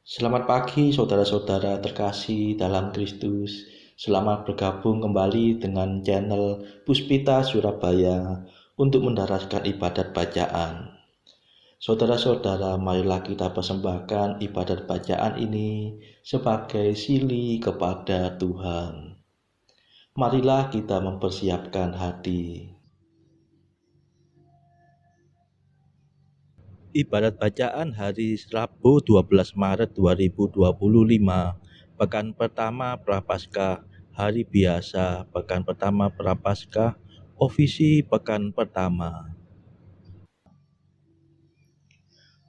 Selamat pagi saudara-saudara terkasih dalam Kristus. Selamat bergabung kembali dengan channel Puspita Surabaya untuk mendaraskan ibadat bacaan. Saudara-saudara, marilah kita persembahkan ibadat bacaan ini sebagai sili kepada Tuhan. Marilah kita mempersiapkan hati. Ibadat bacaan hari Rabu 12 Maret 2025, pekan pertama Prapaskah, hari biasa, pekan pertama Prapaskah, ofisi pekan pertama.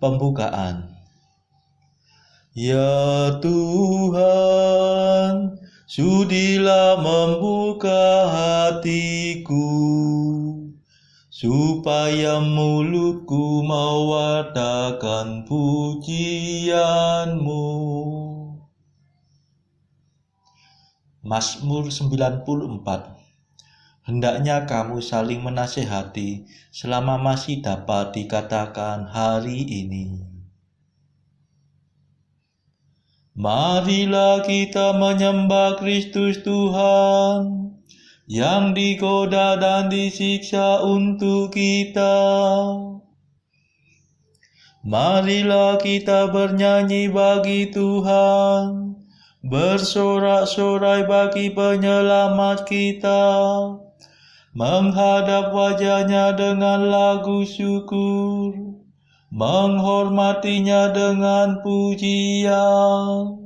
Pembukaan. Ya Tuhan, sudilah membuka hatiku, supaya mulutku mewartakan pujian-Mu. Mazmur 94. Hendaknya kamu saling menasihati selama masih dapat dikatakan hari ini. Marilah kita menyembah Kristus Tuhan, yang digoda dan disiksa untuk kita. Marilah kita bernyanyi bagi Tuhan, bersorak-sorai bagi penyelamat kita, menghadap wajah-Nya dengan lagu syukur, menghormatinya dengan pujian.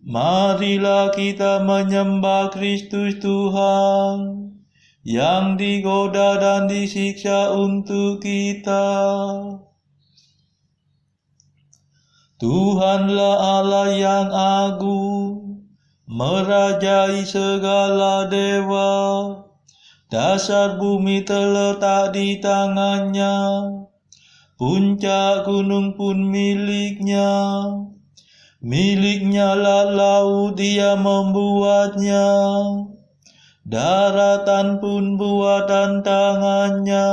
Marilah kita menyembah Kristus Tuhan, yang digoda dan disiksa untuk kita. Tuhanlah Allah yang agung, merajai segala dewa. Dasar bumi terletak di tangan-Nya, puncak gunung pun milik-Nya. Milik-Nya lah laut, Dia membuatnya, daratan pun buatan tangan-Nya.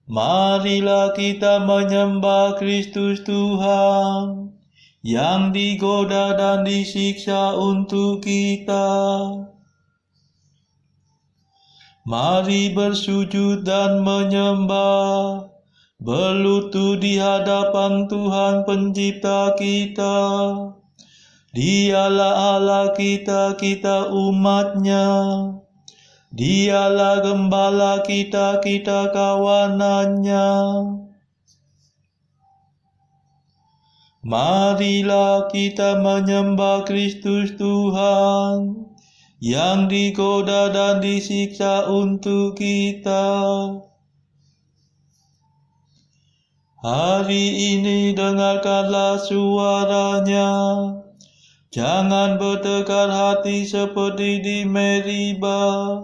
Marilah kita menyembah Kristus Tuhan, yang digoda dan disiksa untuk kita. Mari bersujud dan menyembah, berlutut di hadapan Tuhan Pencipta kita. Dialah Allah kita, kita umat-Nya. Dialah gembala kita, kita kawanan-Nya. Marilah kita menyembah Kristus Tuhan, yang digoda dan disiksa untuk kita. Hari ini dengarkanlah suara-Nya. Jangan bertekar hati seperti di Meriba,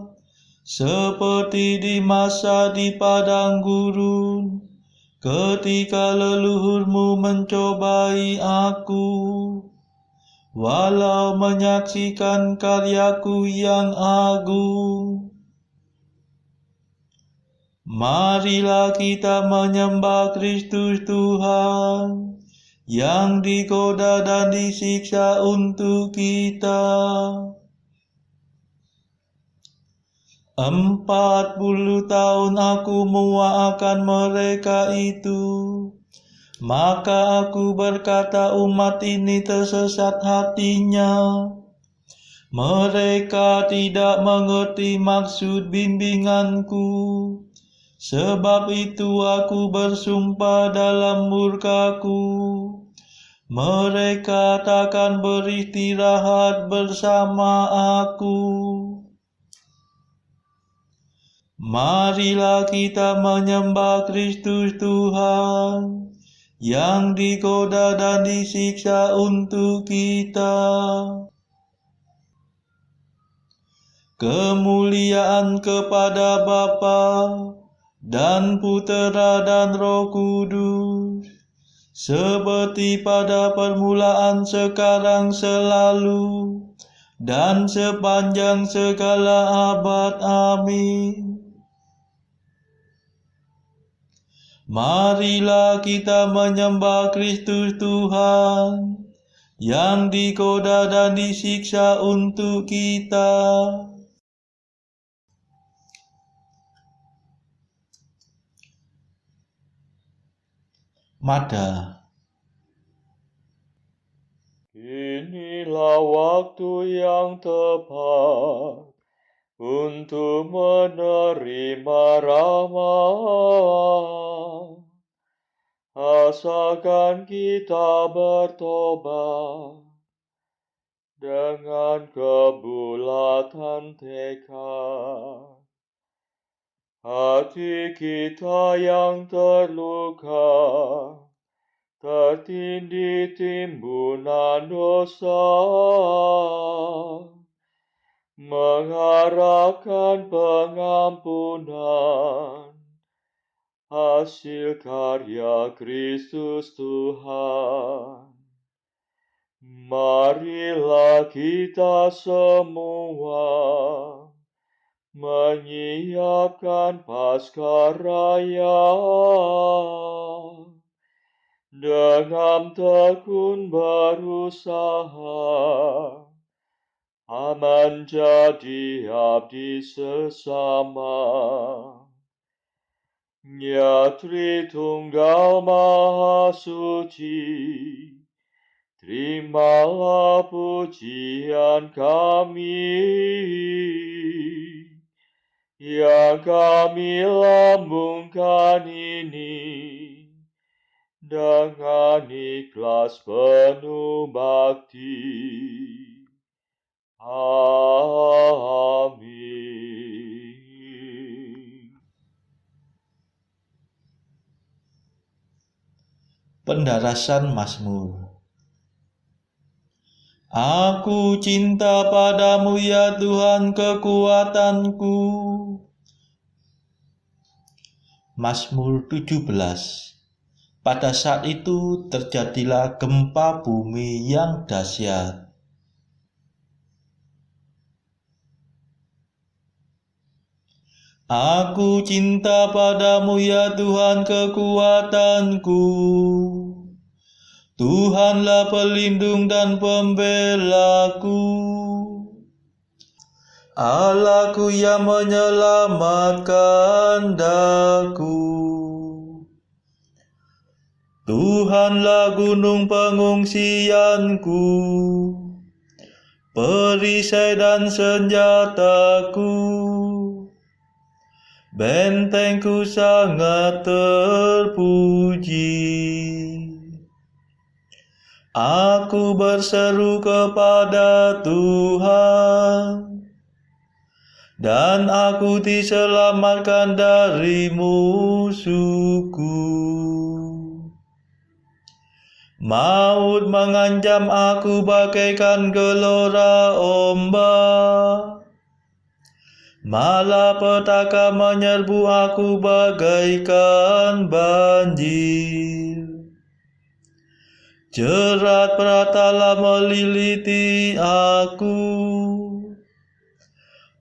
seperti di masa di padang gurun, ketika leluhurmu mencobai aku, walau menyaksikan karyaku yang agung. Marilah kita menyembah Kristus Tuhan, yang digoda dan disiksa untuk kita. 40 tahun aku muak akan mereka itu. Maka aku berkata, umat ini tersesat hatinya. Mereka tidak mengerti maksud bimbinganku. Sebab itu aku bersumpah dalam murkaku, mereka takkan beristirahat bersama aku. Marilah kita menyembah Kristus Tuhan, yang digoda dan disiksa untuk kita. Kemuliaan kepada Bapa dan Putera dan Roh Kudus, seperti pada permulaan, sekarang, selalu, dan sepanjang segala abad. Amin. Marilah kita menyembah Kristus Tuhan, yang digoda dan disiksa untuk kita. Mada. Inilah waktu yang tepat untuk menerima rahmat. Asalkan kita bertobat dengan kebulatan tekad. Hati kita yang terluka, tertindih timbunan dosa, mengharapkan pengampunan, hasil karya Kristus Tuhan. Marilah kita semua menyiapkan Paskah Raya dengan tekun berusaha menjadi abdi sesama. Ya Tritunggal Maha Suci, terimalah pujian kami yang kami lambungkan ini dengan ikhlas penuh bakti. Amin. Pendarasan Mazmur. Aku cinta padamu ya Tuhan kekuatanku. Mazmur 17. Pada saat itu terjadilah gempa bumi yang dahsyat. Aku cinta padamu ya Tuhan kekuatanku. Tuhanlah pelindung dan pembelaku, Allahku yang menyelamatkan daku. Tuhanlah gunung pengungsianku, perisai dan senjataku. Bentengku sangat terpuji. Aku berseru kepada Tuhan, dan aku diselamatkan dari musuhku. Maut mengancam aku bagaikan gelora ombak, malapetaka menyerbu aku bagaikan banjir. Jerat peratala meliliti aku,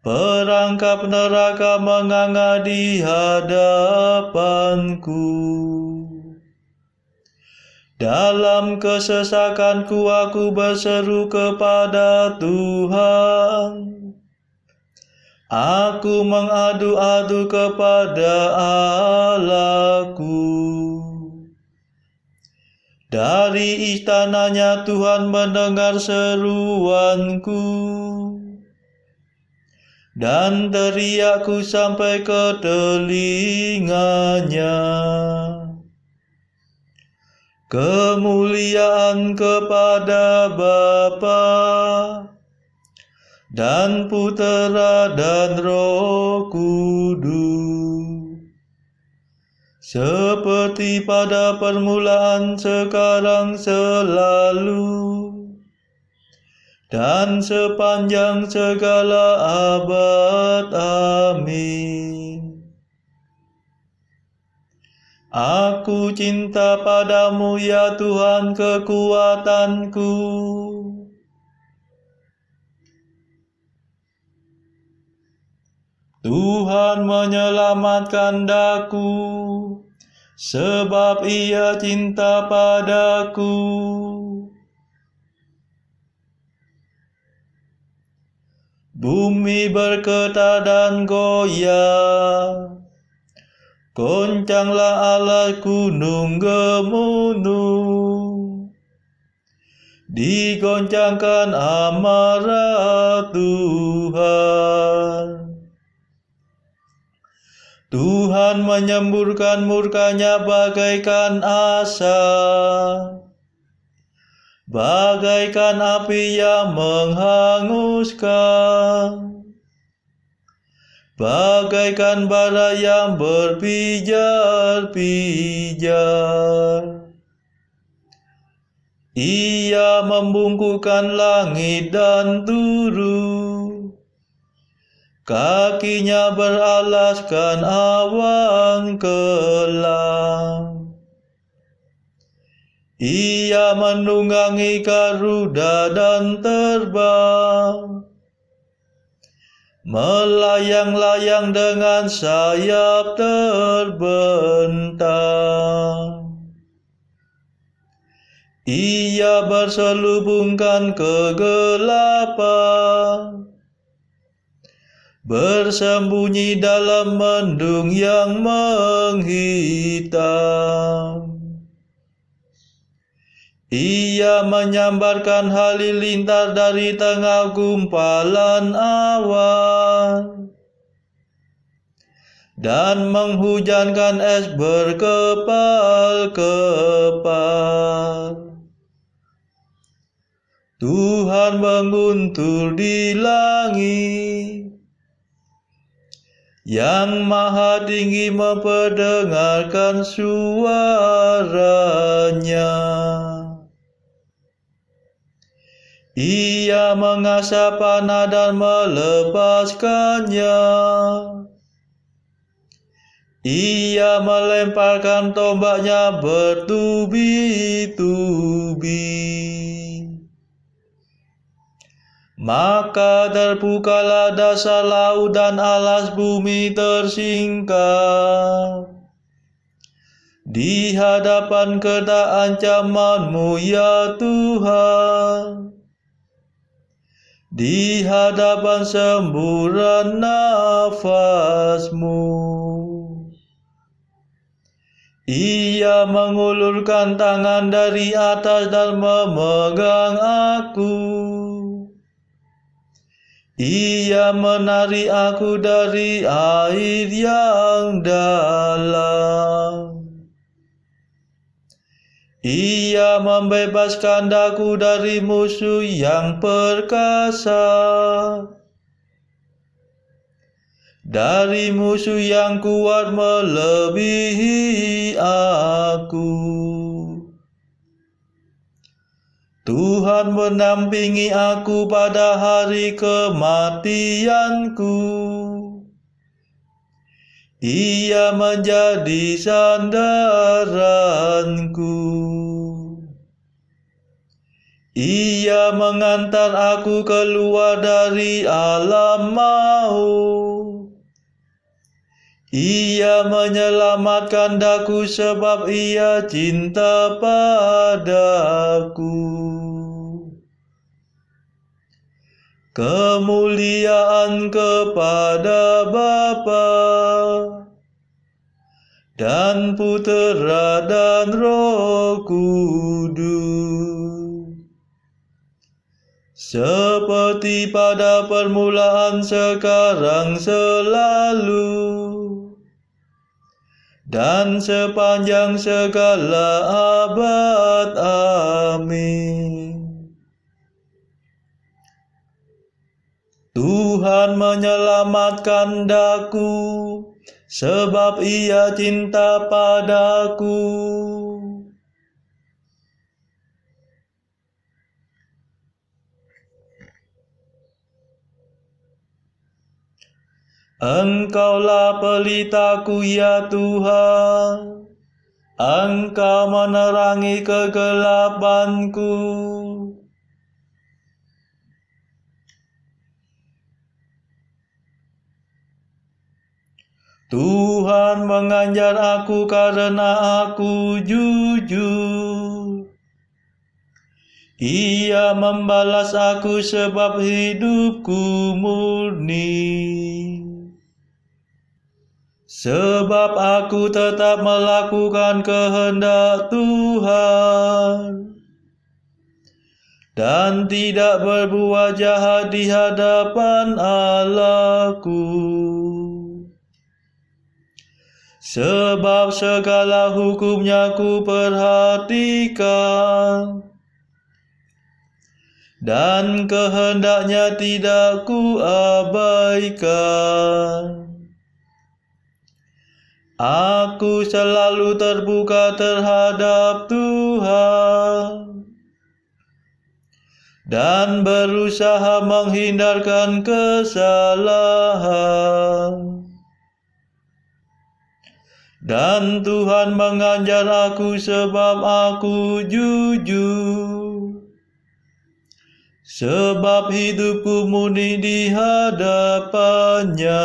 perangkap neraka menganga di hadapanku. Dalam kesesakanku aku berseru kepada Tuhan. Aku mengadu-adu kepada Allahku. Dari istananya Tuhan mendengar seruanku, dan teriakku sampai ke telinganya. Kemuliaan kepada Bapa dan Putera dan Roh Kudus, seperti pada permulaan, sekarang, selalu, dan sepanjang segala abad. Amin. Aku cinta padamu ya Tuhan kekuatanku. Tuhan menyelamatkan daku sebab Ia cinta padaku. Bumi bergetar dan goyah, goncanglah alas gunung gemunuh, digoncangkan amarah Tuhan. Tuhan menyemburkan murkanya bagaikan asap, bagaikan api yang menghanguskan, bagaikan bara yang berpijar-pijar. Ia membungkukkan langit dan turun, kakinya beralaskan awan kelam. Ia menunggangi garuda dan terbang, melayang-layang dengan sayap terbentang. Ia berselubungkan kegelapan, bersembunyi dalam mendung yang menghitam. Ia menyambarkan halilintar dari tengah gumpalan awan, dan menghujankan es berkepal-kepal. Tuhan menguntur di langit, Yang Maha Tinggi memperdengarkan suaranya. Ia mengasah panah dan melepaskannya. Ia melemparkan tombaknya bertubi-tubi. Maka terbukalah dasar laut dan alas bumi tersingkap di hadapan kedak ancaman-Mu ya Tuhan, di hadapan semburan nafas-Mu. Ia mengulurkan tangan dari atas dan memegang aku. Ia menarik aku dari air yang dalam. Ia membebaskan daku dari musuh yang perkasa, dari musuh yang kuat melebihi aku. Tuhan mendampingi aku pada hari kematianku. Ia menjadi sandaranku. Ia mengantar aku keluar dari alam maut. Ia menyelamatkan daku sebab Ia cinta padaku. Kemuliaan kepada Bapa dan Putera dan Roh Kudus, seperti pada permulaan, sekarang, selalu, dan sepanjang segala abad. Amin. Tuhan menyelamatkan daku, sebab Ia cinta padaku. Engkaulah pelitaku ya Tuhan, Engkau menerangi kegelapanku. Tuhan mengajar aku karena aku jujur. Ia membalas aku sebab hidupku murni. Sebab aku tetap melakukan kehendak Tuhan dan tidak berbuat jahat di hadapan Allahku. Sebab segala hukumnya ku perhatikan, dan kehendaknya tidak ku abaikan. Aku selalu terbuka terhadap Tuhan dan berusaha menghindarkan kesalahan. Dan Tuhan mengajar aku sebab aku jujur. Sebab hidupku murni di hadapannya.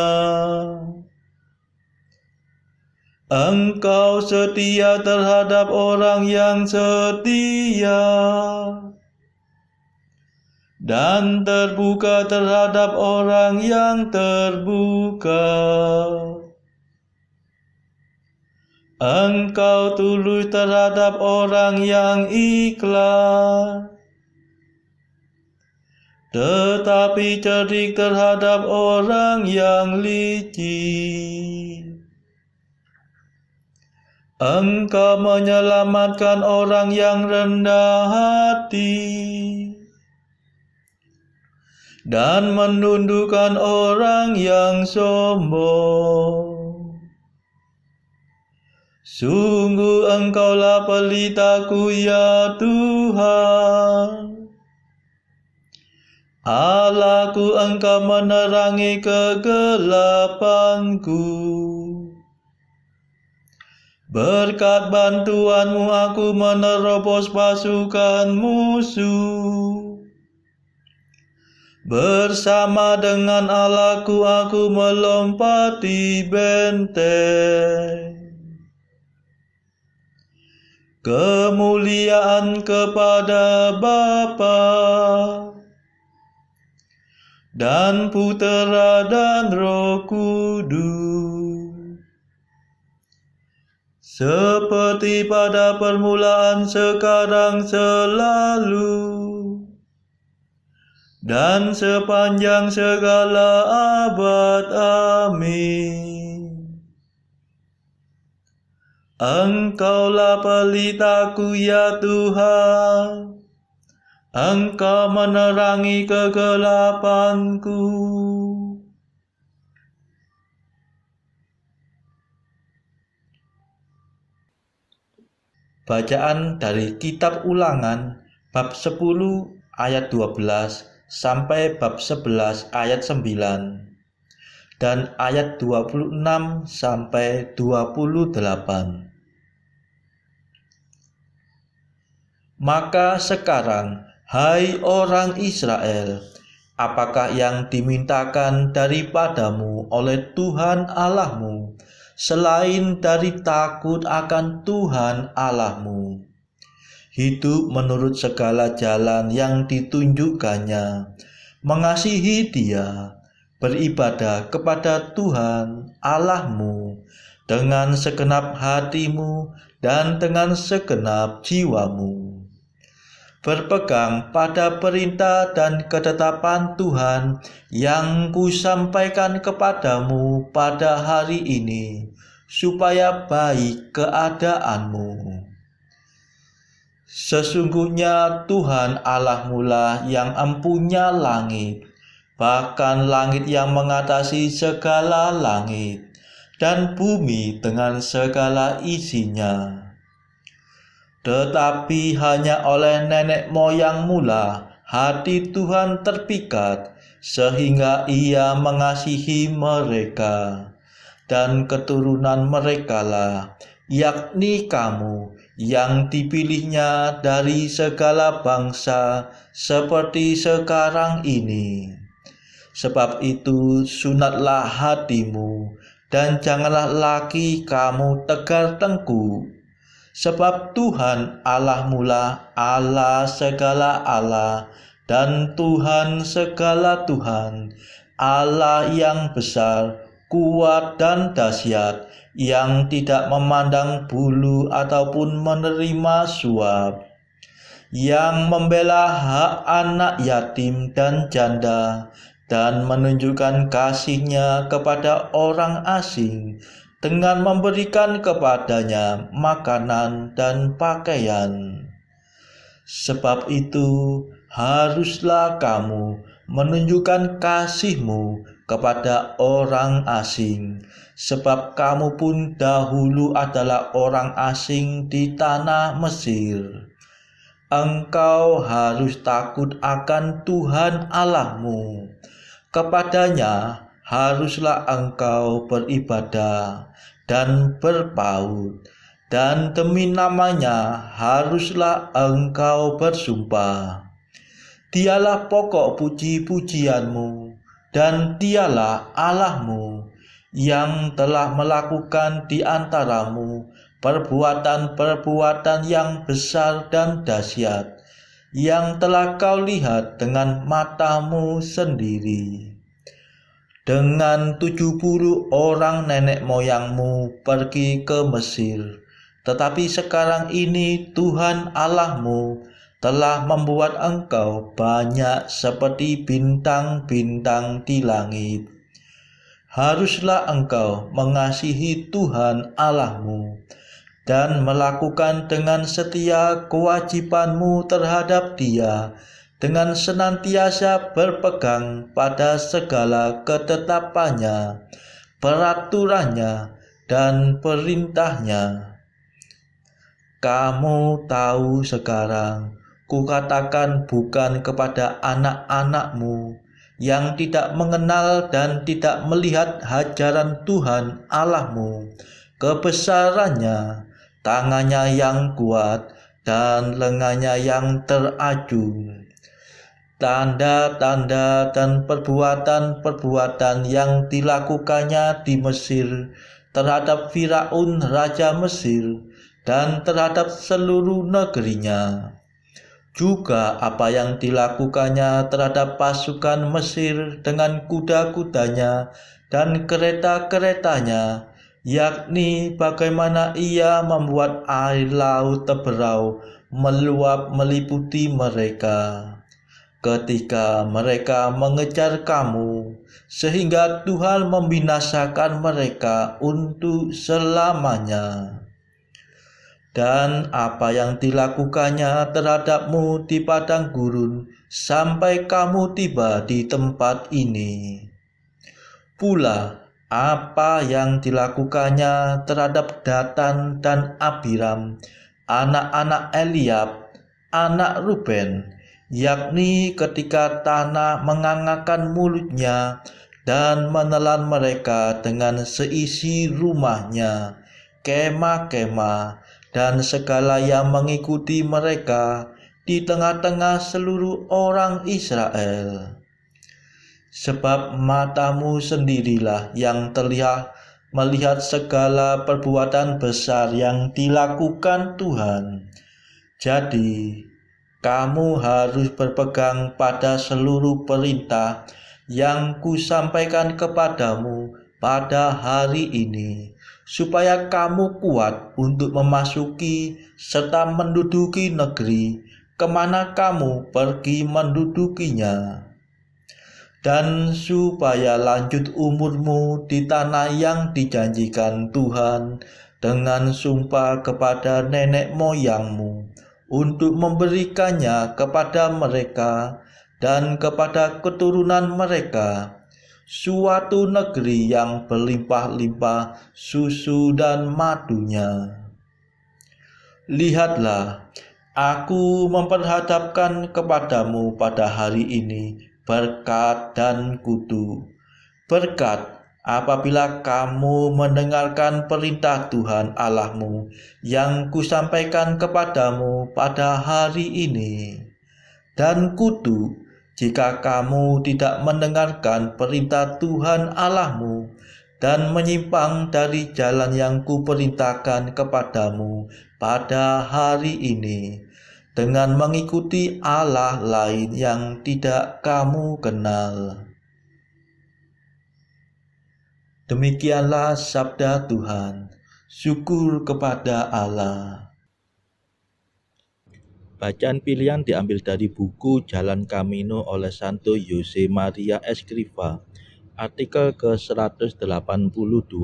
Engkau setia terhadap orang yang setia dan terbuka terhadap orang yang terbuka. Engkau tulus terhadap orang yang ikhlas, tetapi cerdik terhadap orang yang licik. Engkau menyelamatkan orang yang rendah hati dan menundukkan orang yang sombong. Sungguh Engkaulah pelitaku ya Tuhan. Allahku, Engkau menerangi kegelapanku. Berkat bantuanmu aku menerobos pasukan musuh. Bersama dengan Allahku aku melompati benteng. Kemuliaan kepada Bapa dan Putera dan Roh Kudus, seperti pada permulaan, sekarang, selalu, dan sepanjang segala abad. Amin. Engkaulah pelitaku ya Tuhan, Engkau menerangi kegelapanku. Bacaan dari Kitab Ulangan bab 10 ayat 12 sampai bab 11 ayat 9 dan ayat 26 sampai 28. Maka sekarang, hai orang Israel, apakah yang dimintakan daripadamu oleh Tuhan Allahmu, selain dari takut akan Tuhan Allahmu? Hidup menurut segala jalan yang ditunjukkannya, mengasihi Dia, beribadah kepada Tuhan Allahmu dengan segenap hatimu dan dengan segenap jiwamu. Berpegang pada perintah dan ketetapan Tuhan yang kusampaikan kepadamu pada hari ini, supaya baik keadaanmu. Sesungguhnya Tuhan Allahmu lah yang empunya langit, bahkan langit yang mengatasi segala langit, dan bumi dengan segala isinya. Tetapi hanya oleh nenek moyangmu lah hati Tuhan terpikat, sehingga Ia mengasihi mereka, dan keturunan merekalah, yakni kamu, yang dipilihnya dari segala bangsa seperti sekarang ini. Sebab itu sunatlah hatimu dan janganlah lagi kamu tegar tengkuk. Sebab Tuhan Allahmu lah Allah segala Allah, dan Tuhan segala Tuhan, Allah yang besar, kuat dan dahsyat, yang tidak memandang bulu ataupun menerima suap, yang membela hak anak yatim dan janda, dan menunjukkan kasih-Nya kepada orang asing, dengan memberikan kepadanya makanan dan pakaian. Sebab itu, haruslah kamu menunjukkan kasih-Mu kepada orang asing, sebab kamu pun dahulu adalah orang asing di tanah Mesir. Engkau harus takut akan Tuhan Allahmu. Kepadanya haruslah engkau beribadah dan berpaut, dan demi namanya haruslah engkau bersumpah. Dialah pokok puji-pujianmu, dan dialah Allahmu, yang telah melakukan di antaramu perbuatan-perbuatan yang besar dan dahsyat, yang telah kau lihat dengan matamu sendiri. Dengan 70 orang nenek moyangmu pergi ke Mesir, tetapi sekarang ini Tuhan Allahmu telah membuat engkau banyak seperti bintang-bintang di langit. Haruslah engkau mengasihi Tuhan Allahmu dan melakukan dengan setia kewajibanmu terhadap Dia, dengan senantiasa berpegang pada segala ketetapannya, peraturannya, dan perintahnya. Kamu tahu sekarang, kukatakan bukan kepada anak-anakmu yang tidak mengenal dan tidak melihat hajaran Tuhan Allahmu, kebesarannya, tangannya yang kuat, dan lengannya yang terajung, tanda-tanda dan perbuatan-perbuatan yang dilakukannya di Mesir terhadap Firaun Raja Mesir dan terhadap seluruh negerinya. Juga apa yang dilakukannya terhadap pasukan Mesir dengan kuda-kudanya dan kereta-keretanya, yakni bagaimana ia membuat air laut teberau meluap meliputi mereka ketika mereka mengejar kamu, sehingga Tuhan membinasakan mereka untuk selamanya. Dan apa yang dilakukannya terhadapmu di padang gurun sampai kamu tiba di tempat ini. Pula apa yang dilakukannya terhadap Datan dan Abiram, anak-anak Eliab, anak Ruben, yakni ketika tanah mengangakkan mulutnya dan menelan mereka dengan seisi rumahnya, kemah-kemah, dan segala yang mengikuti mereka di tengah-tengah seluruh orang Israel. Sebab matamu sendirilah yang terlihat melihat segala perbuatan besar yang dilakukan Tuhan. Jadi, kamu harus berpegang pada seluruh perintah yang kusampaikan kepadamu pada hari ini, supaya kamu kuat untuk memasuki serta menduduki negeri kemana kamu pergi mendudukinya, dan supaya lanjut umurmu di tanah yang dijanjikan Tuhan dengan sumpah kepada nenek moyangmu, untuk memberikannya kepada mereka dan kepada keturunan mereka, suatu negeri yang berlimpah-limpah susu dan madunya. Lihatlah, aku memperhadapkan kepadamu pada hari ini berkat dan kutu. Berkat apabila kamu mendengarkan perintah Tuhan Allahmu yang kusampaikan kepadamu pada hari ini. Dan kutu jika kamu tidak mendengarkan perintah Tuhan Allahmu dan menyimpang dari jalan yang kuperintahkan kepadamu pada hari ini, dengan mengikuti Allah lain yang tidak kamu kenal. Demikianlah sabda Tuhan. Syukur kepada Allah. Bacaan pilihan diambil dari buku Jalan Camino oleh Santo Jose Maria Escrivá, artikel ke-182.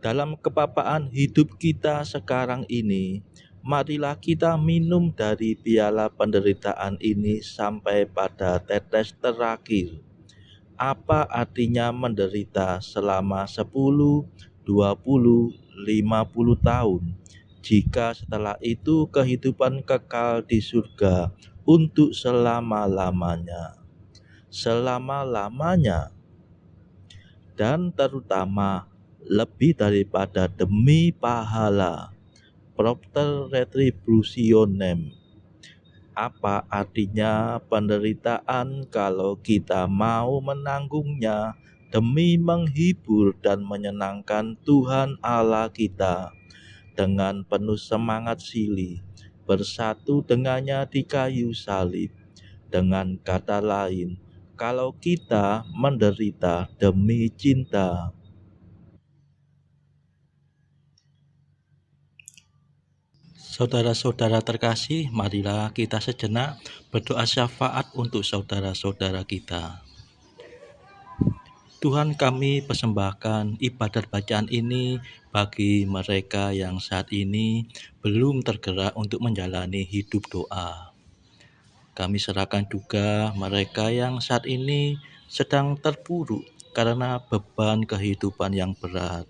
Dalam kepapaan hidup kita sekarang ini, marilah kita minum dari piala penderitaan ini sampai pada tetes terakhir. Apa artinya menderita selama 10, 20, 50 tahun? Jika setelah itu kehidupan kekal di surga untuk selama-lamanya. Selama-lamanya. Dan terutama lebih daripada demi pahala. Propter retributionem. Apa artinya penderitaan kalau kita mau menanggungnya demi menghibur dan menyenangkan Tuhan Allah kita dengan penuh semangat silih, bersatu dengannya di kayu salib. Dengan kata lain, kalau kita menderita demi cinta. Saudara-saudara terkasih, marilah kita sejenak berdoa syafaat untuk saudara-saudara kita. Tuhan, kami persembahkan ibadat bacaan ini bagi mereka yang saat ini belum tergerak untuk menjalani hidup doa. Kami serahkan juga mereka yang saat ini sedang terpuruk karena beban kehidupan yang berat,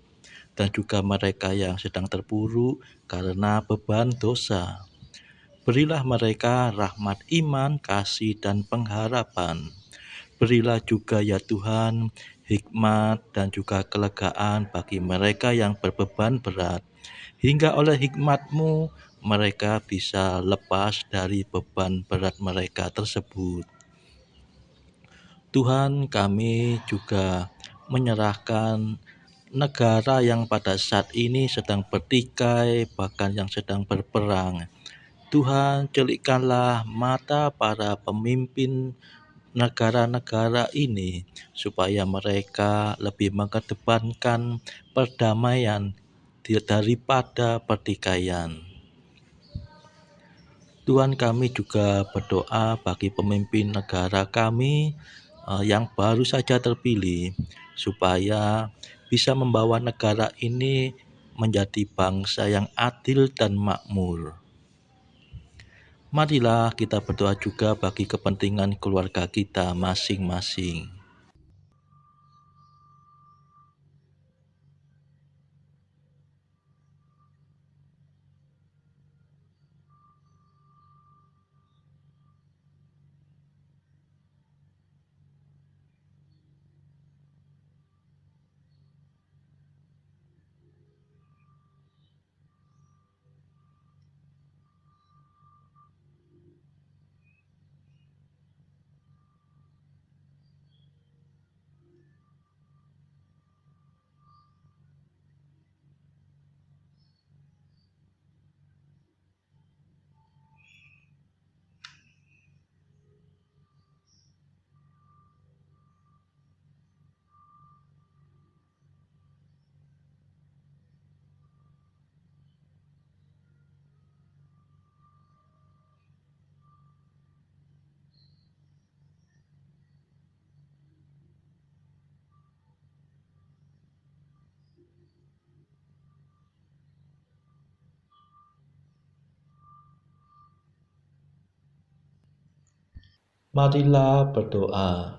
dan juga mereka yang sedang terpuruk karena beban dosa. Berilah mereka rahmat iman, kasih, dan pengharapan. Berilah juga ya Tuhan hikmat dan juga kelegaan bagi mereka yang berbeban berat, hingga oleh hikmat-Mu mereka bisa lepas dari beban berat mereka tersebut. Tuhan, kami juga menyerahkan negara yang pada saat ini sedang bertikai, bahkan yang sedang berperang. Tuhan, celikkanlah mata para pemimpin negara-negara ini supaya mereka lebih mengedepankan perdamaian daripada pertikaian. Tuhan, kami juga berdoa bagi pemimpin negara kami yang baru saja terpilih, supaya bisa membawa negara ini menjadi bangsa yang adil dan makmur. Marilah kita berdoa juga bagi kepentingan keluarga kita masing-masing. Marilah berdoa.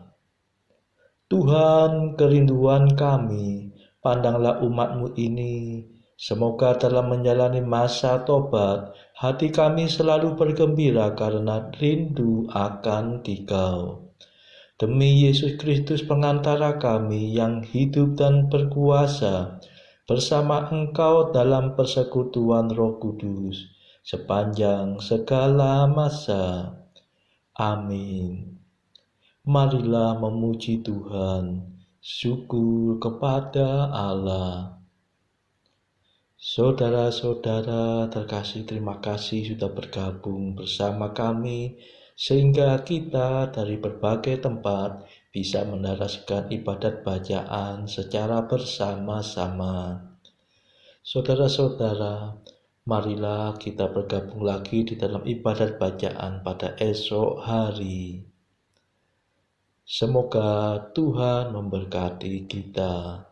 Tuhan, kerinduan kami, pandanglah umat-Mu ini. Semoga dalam menjalani masa tobat, hati kami selalu bergembira karena rindu akan Dikau. Demi Yesus Kristus pengantara kami yang hidup dan berkuasa, bersama Engkau dalam persekutuan Roh Kudus, sepanjang segala masa. Amin. Marilah memuji Tuhan. Syukur kepada Allah. Saudara-saudara terkasih, terima kasih sudah bergabung bersama kami sehingga kita dari berbagai tempat bisa menarasikan ibadat bacaan secara bersama-sama. Saudara-saudara, marilah kita bergabung lagi di dalam ibadat bacaan pada esok hari. Semoga Tuhan memberkati kita.